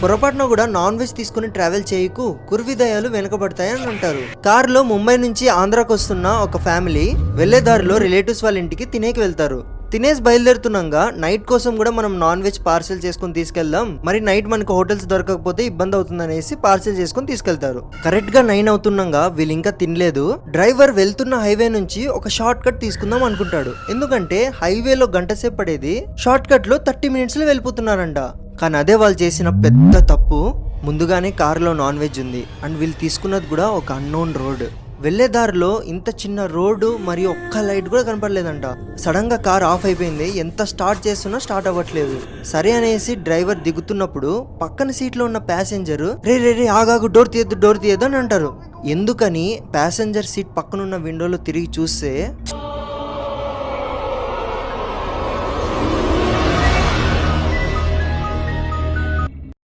పొరపాటున కూడా non veg తీసుకుని ట్రావెల్ చేయకు, కుర్విదయాలు వెనకబడతాయి అని అంటారు. కారులో ముంబై నుంచి ఆంధ్రాకు వస్తున్న ఒక ఫ్యామిలీ వెళ్లే దారిలో రిలేటివ్స్ వాళ్ళ ఇంటికి తినేకి వెళ్తారు. తినేసి బయలుదేరుతున్నాగా నైట్ కోసం కూడా మనం నాన్ వెజ్ పార్సెల్ చేసుకుని తీసుకెళ్దాం, మరి నైట్ మనకు హోటల్స్ దొరకకపోతే ఇబ్బంది అవుతుంది అనేసి పార్సెల్ చేసుకుని తీసుకెళ్తారు. కరెక్ట్ గా 9 అవుతుండగా వీళ్ళు ఇంకా తినలేదు. డ్రైవర్ వెళ్తున్న హైవే నుంచి ఒక షార్ట్ కట్ తీసుకుందాం అనుకుంటాడు. ఎందుకంటే హైవేలో గంట సేపు పడేది షార్ట్ కట్ లో 30 మినిట్స్ లో వెళ్ళిపోతున్నారంట. కానీ అదే వాళ్ళు చేసిన పెద్ద తప్పు. ముందుగానే కారులో నాన్ వెజ్ ఉంది అండ్ వీళ్ళు తీసుకున్నది కూడా ఒక అన్నోన్ రోడ్. వెళ్లే దారిలో ఇంత చిన్న రోడ్డు మరియు ఒక్క లైట్ కూడా కనపడలేదంట. సడన్ గా కార్ ఆఫ్ అయిపోయింది. ఎంత స్టార్ట్ చేస్తున్నా స్టార్ట్ అవ్వట్లేదు. సరే అనేసి డ్రైవర్ దిగుతున్నప్పుడు పక్కన సీట్ లో ఉన్న ప్యాసింజర్ రే ఆగాగు, డోర్ తీయద్దు అని అంటారు. ఎందుకని ప్యాసింజర్ సీట్ పక్కనున్న విండోలో తిరిగి చూస్తే